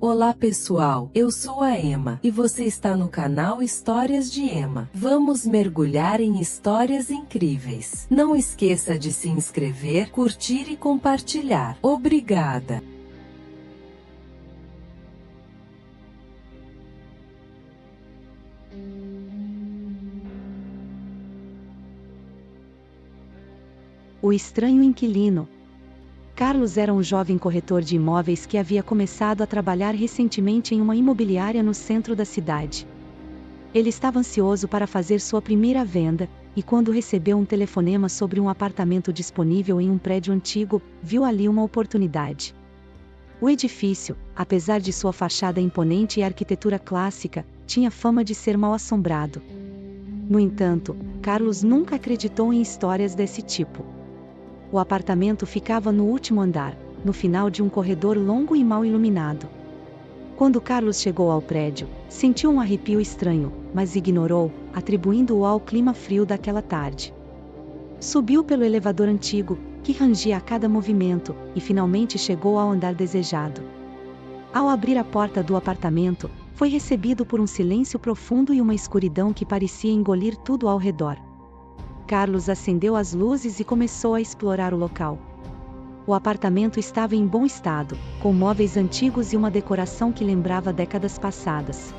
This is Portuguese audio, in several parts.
Olá pessoal, eu sou a Emma e você está no canal Histórias de Emma. Vamos mergulhar em histórias incríveis. Não esqueça de se inscrever, curtir e compartilhar. Obrigada! O estranho inquilino. Carlos era um jovem corretor de imóveis que havia começado a trabalhar recentemente em uma imobiliária no centro da cidade. Ele estava ansioso para fazer sua primeira venda, e quando recebeu um telefonema sobre um apartamento disponível em um prédio antigo, viu ali uma oportunidade. O edifício, apesar de sua fachada imponente e arquitetura clássica, tinha fama de ser mal assombrado. No entanto, Carlos nunca acreditou em histórias desse tipo. O apartamento ficava no último andar, no final de um corredor longo e mal iluminado. Quando Carlos chegou ao prédio, sentiu um arrepio estranho, mas ignorou, atribuindo-o ao clima frio daquela tarde. Subiu pelo elevador antigo, que rangia a cada movimento, e finalmente chegou ao andar desejado. Ao abrir a porta do apartamento, foi recebido por um silêncio profundo e uma escuridão que parecia engolir tudo ao redor. Carlos acendeu as luzes e começou a explorar o local. O apartamento estava em bom estado, com móveis antigos e uma decoração que lembrava décadas passadas.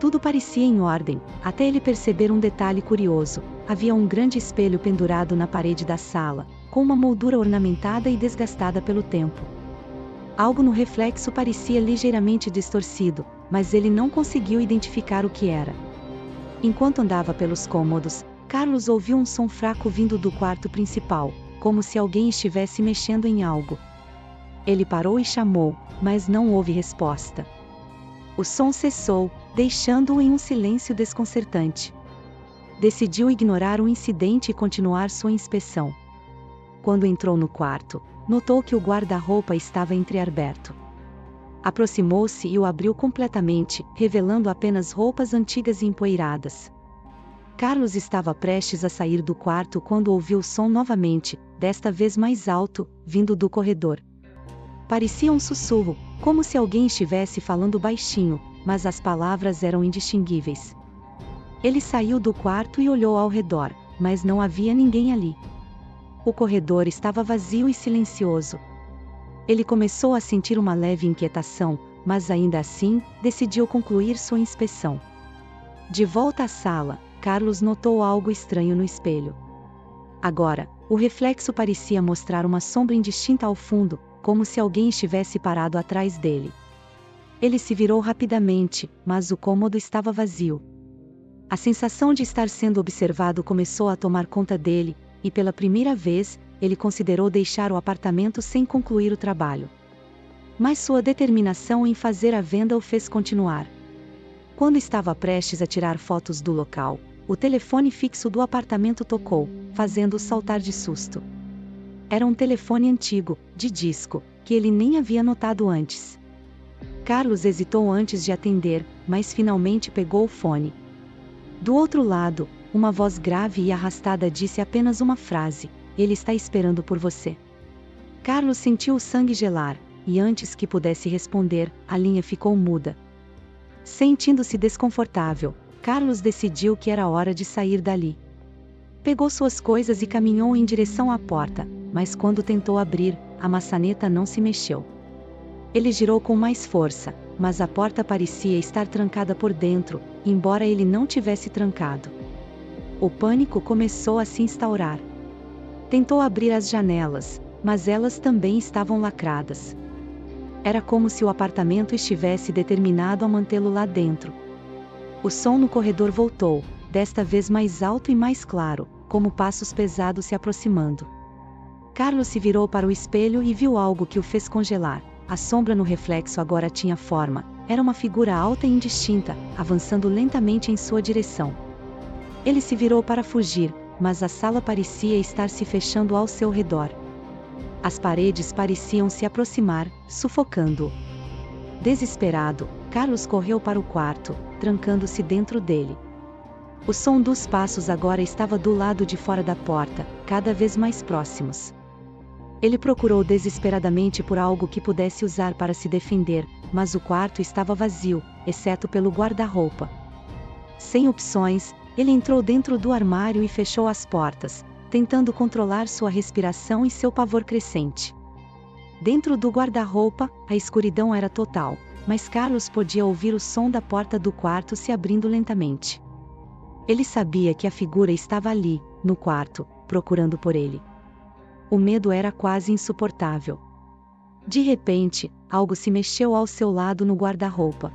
Tudo parecia em ordem, até ele perceber um detalhe curioso: havia um grande espelho pendurado na parede da sala, com uma moldura ornamentada e desgastada pelo tempo. Algo no reflexo parecia ligeiramente distorcido, mas ele não conseguiu identificar o que era. Enquanto andava pelos cômodos, Carlos ouviu um som fraco vindo do quarto principal, como se alguém estivesse mexendo em algo. Ele parou e chamou, mas não houve resposta. O som cessou, deixando-o em um silêncio desconcertante. Decidiu ignorar o incidente e continuar sua inspeção. Quando entrou no quarto, notou que o guarda-roupa estava entreaberto. Aproximou-se e o abriu completamente, revelando apenas roupas antigas e empoeiradas. Carlos estava prestes a sair do quarto quando ouviu o som novamente, desta vez mais alto, vindo do corredor. Parecia um sussurro, como se alguém estivesse falando baixinho, mas as palavras eram indistinguíveis. Ele saiu do quarto e olhou ao redor, mas não havia ninguém ali. O corredor estava vazio e silencioso. Ele começou a sentir uma leve inquietação, mas ainda assim, decidiu concluir sua inspeção. De volta à sala, Carlos notou algo estranho no espelho. Agora, o reflexo parecia mostrar uma sombra indistinta ao fundo, como se alguém estivesse parado atrás dele. Ele se virou rapidamente, mas o cômodo estava vazio. A sensação de estar sendo observado começou a tomar conta dele, e pela primeira vez, ele considerou deixar o apartamento sem concluir o trabalho. Mas sua determinação em fazer a venda o fez continuar. Quando estava prestes a tirar fotos do local, o telefone fixo do apartamento tocou, fazendo-o saltar de susto. Era um telefone antigo, de disco, que ele nem havia notado antes. Carlos hesitou antes de atender, mas finalmente pegou o fone. Do outro lado, uma voz grave e arrastada disse apenas uma frase: "Ele está esperando por você." Carlos sentiu o sangue gelar, e antes que pudesse responder, a linha ficou muda. Sentindo-se desconfortável, Carlos decidiu que era hora de sair dali. Pegou suas coisas e caminhou em direção à porta, mas quando tentou abrir, a maçaneta não se mexeu. Ele girou com mais força, mas a porta parecia estar trancada por dentro, embora ele não tivesse trancado. O pânico começou a se instaurar. Tentou abrir as janelas, mas elas também estavam lacradas. Era como se o apartamento estivesse determinado a mantê-lo lá dentro. O som no corredor voltou, desta vez mais alto e mais claro, como passos pesados se aproximando. Carlos se virou para o espelho e viu algo que o fez congelar. A sombra no reflexo agora tinha forma, era uma figura alta e indistinta, avançando lentamente em sua direção. Ele se virou para fugir, mas a sala parecia estar se fechando ao seu redor. As paredes pareciam se aproximar, sufocando-o. Desesperado, Carlos correu para o quarto, trancando-se dentro dele. O som dos passos agora estava do lado de fora da porta, cada vez mais próximos. Ele procurou desesperadamente por algo que pudesse usar para se defender, mas o quarto estava vazio, exceto pelo guarda-roupa. Sem opções, ele entrou dentro do armário e fechou as portas, tentando controlar sua respiração e seu pavor crescente. Dentro do guarda-roupa, a escuridão era total, mas Carlos podia ouvir o som da porta do quarto se abrindo lentamente. Ele sabia que a figura estava ali, no quarto, procurando por ele. O medo era quase insuportável. De repente, algo se mexeu ao seu lado no guarda-roupa.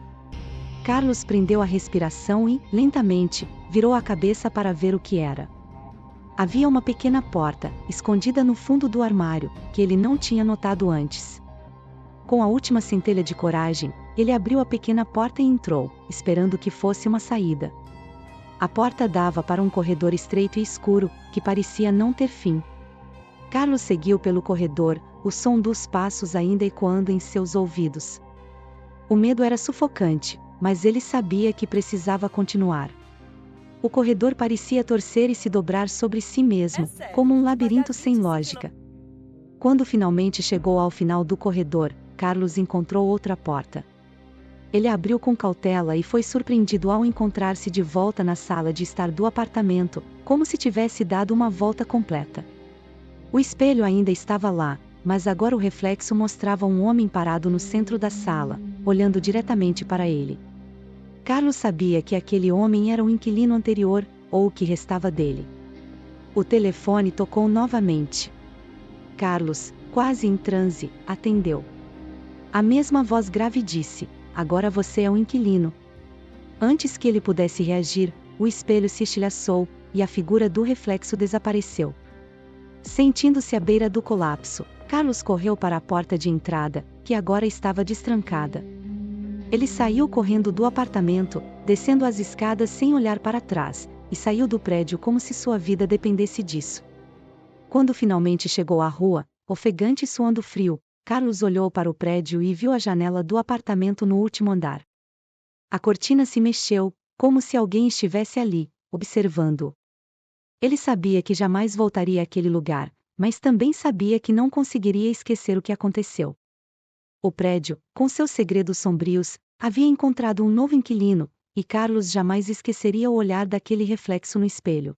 Carlos prendeu a respiração e, lentamente, virou a cabeça para ver o que era. Havia uma pequena porta, escondida no fundo do armário, que ele não tinha notado antes. Com a última centelha de coragem, ele abriu a pequena porta e entrou, esperando que fosse uma saída. A porta dava para um corredor estreito e escuro, que parecia não ter fim. Carlos seguiu pelo corredor, o som dos passos ainda ecoando em seus ouvidos. O medo era sufocante, mas ele sabia que precisava continuar. O corredor parecia torcer e se dobrar sobre si mesmo, como um labirinto sem lógica. Quando finalmente chegou ao final do corredor, Carlos encontrou outra porta. Ele abriu com cautela e foi surpreendido ao encontrar-se de volta na sala de estar do apartamento, como se tivesse dado uma volta completa. O espelho ainda estava lá, mas agora o reflexo mostrava um homem parado no centro da sala, olhando diretamente para ele. Carlos sabia que aquele homem era o inquilino anterior, ou o que restava dele. O telefone tocou novamente. Carlos, quase em transe, atendeu. A mesma voz grave disse: "Agora você é um inquilino." Antes que ele pudesse reagir, o espelho se estilhaçou, e a figura do reflexo desapareceu. Sentindo-se à beira do colapso, Carlos correu para a porta de entrada, que agora estava destrancada. Ele saiu correndo do apartamento, descendo as escadas sem olhar para trás, e saiu do prédio como se sua vida dependesse disso. Quando finalmente chegou à rua, ofegante e suando frio, Carlos olhou para o prédio e viu a janela do apartamento no último andar. A cortina se mexeu, como se alguém estivesse ali, observando-o. Ele sabia que jamais voltaria àquele lugar, mas também sabia que não conseguiria esquecer o que aconteceu. O prédio, com seus segredos sombrios, havia encontrado um novo inquilino, e Carlos jamais esqueceria o olhar daquele reflexo no espelho.